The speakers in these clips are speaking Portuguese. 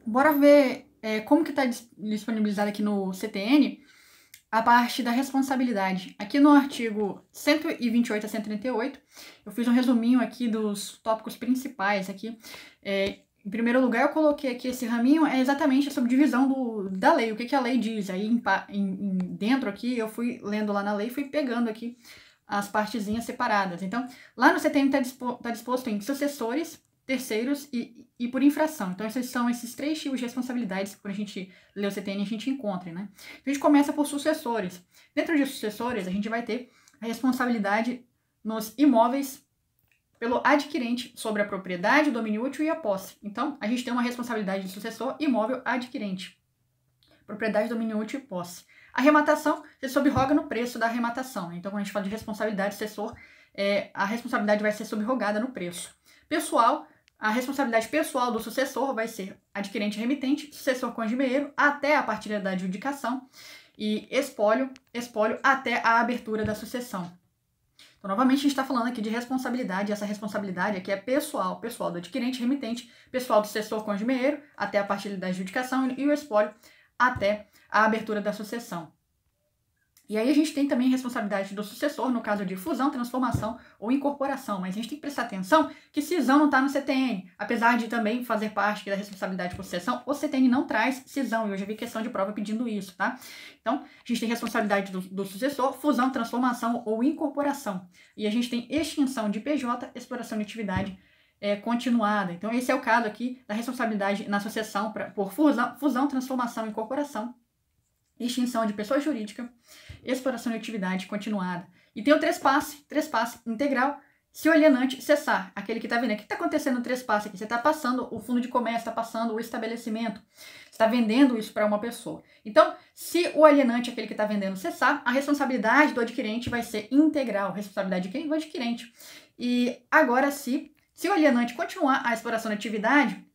Bora ver como que está disponibilizado aqui no CTN a parte da responsabilidade. Aqui no artigo 128 a 138, eu fiz um resuminho aqui dos tópicos principais aqui. Em primeiro lugar, eu coloquei aqui esse raminho, é exatamente a subdivisão da lei, o que a lei diz. Aí dentro aqui, eu fui lendo lá na lei, fui pegando aqui as partezinhas separadas. Então, lá no CTN está disposto em sucessores, terceiros e por infração. Então, esses são esses três tipos de responsabilidades que, quando a gente lê o CTN, a gente encontra, né? Então, a gente começa por sucessores. Dentro de sucessores, a gente vai ter a responsabilidade nos imóveis pelo adquirente sobre a propriedade, o domínio útil e a posse. Então, a gente tem uma responsabilidade de sucessor imóvel adquirente. Propriedade, domínio útil e posse. Arrematação, você subroga no preço da arrematação. Então, quando a gente fala de responsabilidade sucessor, a responsabilidade vai ser subrogada no preço. Pessoal, a responsabilidade pessoal do sucessor vai ser adquirente remitente, sucessor cônjuge-meeiro, até a partilha da adjudicação, e espólio até a abertura da sucessão. Então, novamente, a gente está falando aqui de responsabilidade, essa responsabilidade aqui é pessoal do adquirente remitente, pessoal do sucessor cônjuge-meeiro, até a partilha da adjudicação, e o espólio até a abertura da sucessão. E aí a gente tem também a responsabilidade do sucessor no caso de fusão, transformação ou incorporação. Mas a gente tem que prestar atenção que cisão não está no CTN. Apesar de também fazer parte da responsabilidade por sucessão, o CTN não traz cisão. E eu já vi questão de prova pedindo isso, tá? Então, a gente tem responsabilidade do sucessor, fusão, transformação ou incorporação. E a gente tem extinção de PJ, exploração de atividade continuada. Então, esse é o caso aqui da responsabilidade na sucessão por fusão, transformação e incorporação. Extinção de pessoa jurídica, exploração de atividade continuada. E tem o trespasse integral, se o alienante cessar. Aquele que está vendo, o que está acontecendo no trespasse aqui? Você está passando o fundo de comércio, está passando o estabelecimento, está vendendo isso para uma pessoa. Então, se o alienante, aquele que está vendendo, cessar, a responsabilidade do adquirente vai ser integral, responsabilidade de quem? Do adquirente. E agora, se o alienante continuar a exploração de atividade,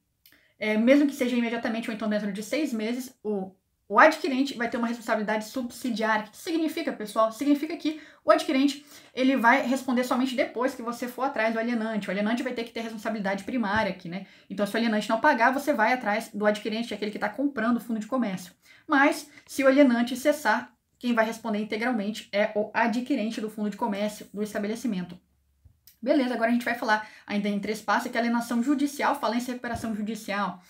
mesmo que seja imediatamente ou então dentro de 6 meses, o adquirente vai ter uma responsabilidade subsidiária. O que significa, pessoal? Significa que o adquirente ele vai responder somente depois que você for atrás do alienante. O alienante vai ter que ter responsabilidade primária aqui, né? Então, se o alienante não pagar, você vai atrás do adquirente, aquele que está comprando o fundo de comércio. Mas, se o alienante cessar, quem vai responder integralmente é o adquirente do fundo de comércio do estabelecimento. Beleza, agora a gente vai falar ainda em trespasse, que é alienação judicial, falência e recuperação judicial.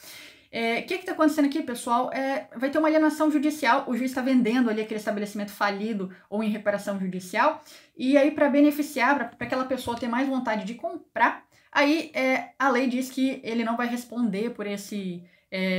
O que está acontecendo aqui, pessoal? Vai ter uma alienação judicial, o juiz está vendendo ali aquele estabelecimento falido ou em recuperação judicial, e aí para beneficiar, para aquela pessoa ter mais vontade de comprar, aí a lei diz que ele não vai responder por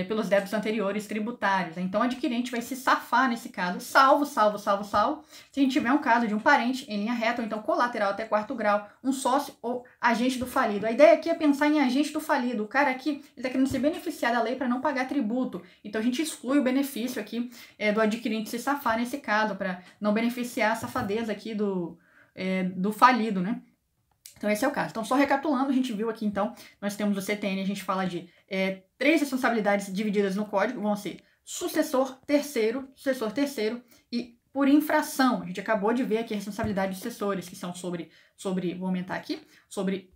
pelos débitos anteriores tributários. Então, o adquirente vai se safar nesse caso, salvo, se a gente tiver um caso de um parente em linha reta, ou então colateral até 4º grau, um sócio ou agente do falido. A ideia aqui é pensar em agente do falido. O cara aqui, ele está querendo se beneficiar da lei para não pagar tributo. Então, a gente exclui o benefício aqui do adquirente se safar nesse caso, para não beneficiar a safadeza aqui do falido, né? Então, esse é o caso. Então, só recapitulando, a gente viu aqui, então, nós temos o CTN, a gente fala de 3 responsabilidades divididas no código, vão ser sucessor terceiro e por infração. A gente acabou de ver aqui a responsabilidade dos sucessores, que são sobre vou aumentar aqui, sobre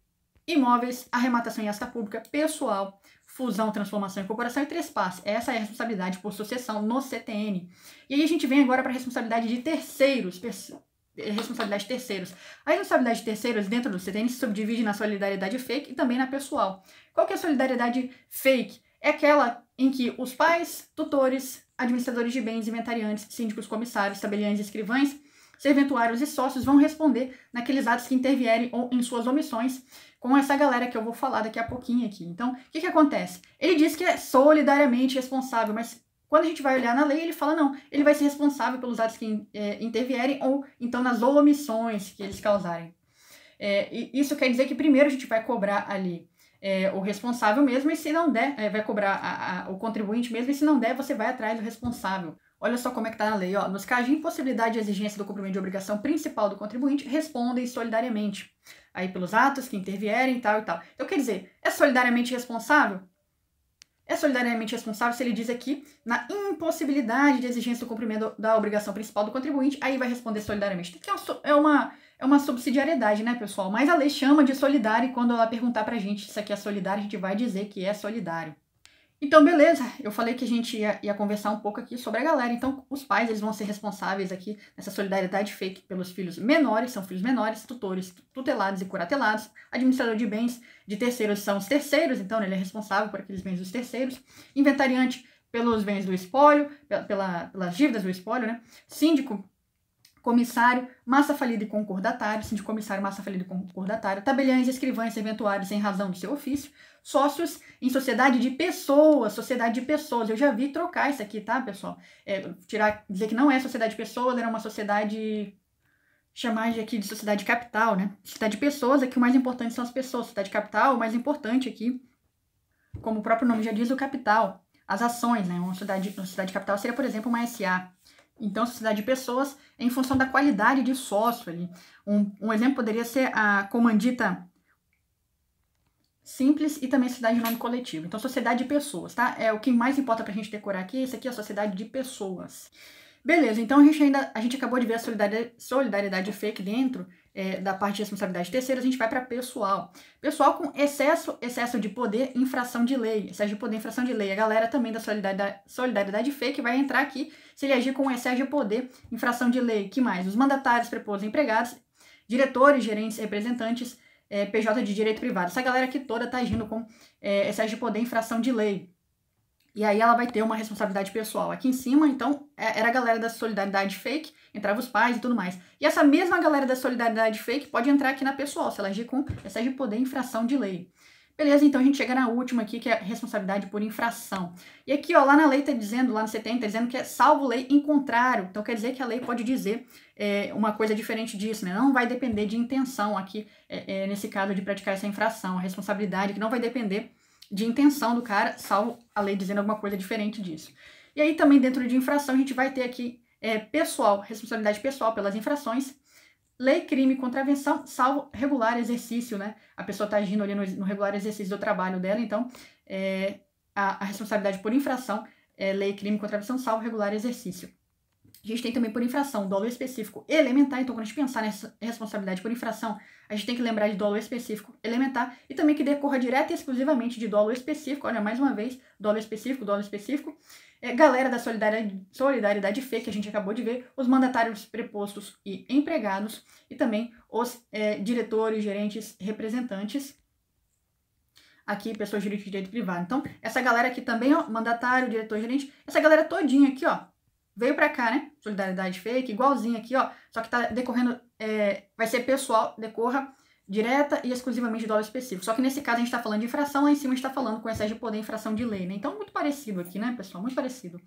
imóveis, arrematação em asta pública, pessoal, fusão, transformação, incorporação e trespasse. Essa é a responsabilidade por sucessão no CTN. E aí a gente vem agora para a responsabilidade de terceiros, responsabilidade de terceiros. A responsabilidade de terceiros dentro do CTN se subdivide na solidariedade fake e também na pessoal. Qual que é a solidariedade fake? É aquela em que os pais, tutores, administradores de bens, inventariantes, síndicos, comissários, tabeliães, escrivães, serventuários e sócios vão responder naqueles atos que intervierem ou em suas omissões com essa galera que eu vou falar daqui a pouquinho aqui. Então, o que acontece? Ele diz que é solidariamente responsável, mas quando a gente vai olhar na lei, ele fala não, ele vai ser responsável pelos atos que intervierem ou então nas omissões que eles causarem. E isso quer dizer que primeiro a gente vai cobrar ali o responsável mesmo, e se não der, vai cobrar o contribuinte mesmo, e se não der, você vai atrás do responsável. Olha só como é que tá na lei, ó. Nos casos de impossibilidade de exigência do cumprimento de obrigação principal do contribuinte, respondem solidariamente. Aí pelos atos que intervierem e tal e tal. Então, quer dizer, é solidariamente responsável? É solidariamente responsável se ele diz aqui na impossibilidade de exigência do cumprimento da obrigação principal do contribuinte, aí vai responder solidariamente. Que é uma subsidiariedade, né, pessoal? Mas a lei chama de solidário e quando ela perguntar pra gente se isso aqui é solidário, a gente vai dizer que é solidário. Então, beleza, eu falei que a gente ia conversar um pouco aqui sobre a galera. Então, os pais, eles vão ser responsáveis aqui nessa solidariedade feita pelos filhos menores, são filhos menores, tutores, tutelados e curatelados, administrador de bens de terceiros são os terceiros, então ele é responsável por aqueles bens dos terceiros, inventariante pelos bens do espólio, pelas dívidas do espólio, né? Síndico, comissário, massa falida e concordatário, síndico, comissário, massa falida e concordatário, tabeliães, escrivães, serventuários em razão do seu ofício, sócios em sociedade de pessoas, eu já vi trocar isso aqui, tá, pessoal? Dizer que não é sociedade de pessoas, era uma sociedade, chamar aqui de sociedade capital, né? Sociedade de pessoas, aqui o mais importante são as pessoas, sociedade capital, o mais importante aqui, como o próprio nome já diz, o capital, as ações, né? Uma sociedade capital seria, por exemplo, uma SA. Então, sociedade de pessoas é em função da qualidade de sócio ali. Um exemplo poderia ser a comandita simples e também sociedade de nome coletivo. Então, sociedade de pessoas, tá? O que mais importa pra gente decorar aqui, esse aqui é a sociedade de pessoas. Beleza, então a gente acabou de ver a solidariedade fake dentro da parte de responsabilidade terceira, a gente vai para pessoal. Pessoal com excesso de poder, infração de lei. Excesso de poder, infração de lei. A galera também da solidariedade fake vai entrar aqui se ele agir com excesso de poder, infração de lei. Que mais? Os mandatários, prepostos, empregados, diretores, gerentes, representantes, PJ de direito privado. Essa galera aqui toda tá agindo com excesso de poder, infração de lei. E aí ela vai ter uma responsabilidade pessoal. Aqui em cima, então, era a galera da solidariedade fake, entrava os pais e tudo mais. E essa mesma galera da solidariedade fake pode entrar aqui na pessoal, se ela agir com excesso de poder, infração de lei. Beleza, então a gente chega na última aqui, que é a responsabilidade por infração. E aqui, ó, lá na lei tá dizendo, lá no 70, tá dizendo que é salvo lei em contrário. Então quer dizer que a lei pode dizer uma coisa diferente disso, né? Não vai depender de intenção aqui, nesse caso de praticar essa infração. A responsabilidade que não vai depender de intenção do cara, salvo a lei dizendo alguma coisa diferente disso. E aí também dentro de infração a gente vai ter aqui pessoal, responsabilidade pessoal pelas infrações, lei, crime, contravenção, salvo regular exercício, né? A pessoa está agindo ali no regular exercício do trabalho dela, então a responsabilidade por infração é lei, crime, contravenção, salvo regular exercício. A gente tem também por infração dolo específico elementar, então quando a gente pensar nessa responsabilidade por infração, a gente tem que lembrar de dolo específico elementar e também que decorra direta e exclusivamente de dolo específico, olha, mais uma vez, dolo específico, galera da solidariedade fake, que a gente acabou de ver, os mandatários prepostos e empregados e também os diretores, gerentes, representantes, aqui, pessoas jurídicas de direito privado. Então, essa galera aqui também, ó, mandatário, diretor, gerente, essa galera todinha aqui, ó, veio pra cá, né? Solidariedade fake, igualzinho aqui, ó. Só que tá decorrendo, vai ser pessoal, decorra direta e exclusivamente de dolo específico. Só que nesse caso a gente tá falando de infração, lá em cima a gente tá falando com excesso de poder, infração de lei, né? Então, muito parecido aqui, né, pessoal? Muito parecido.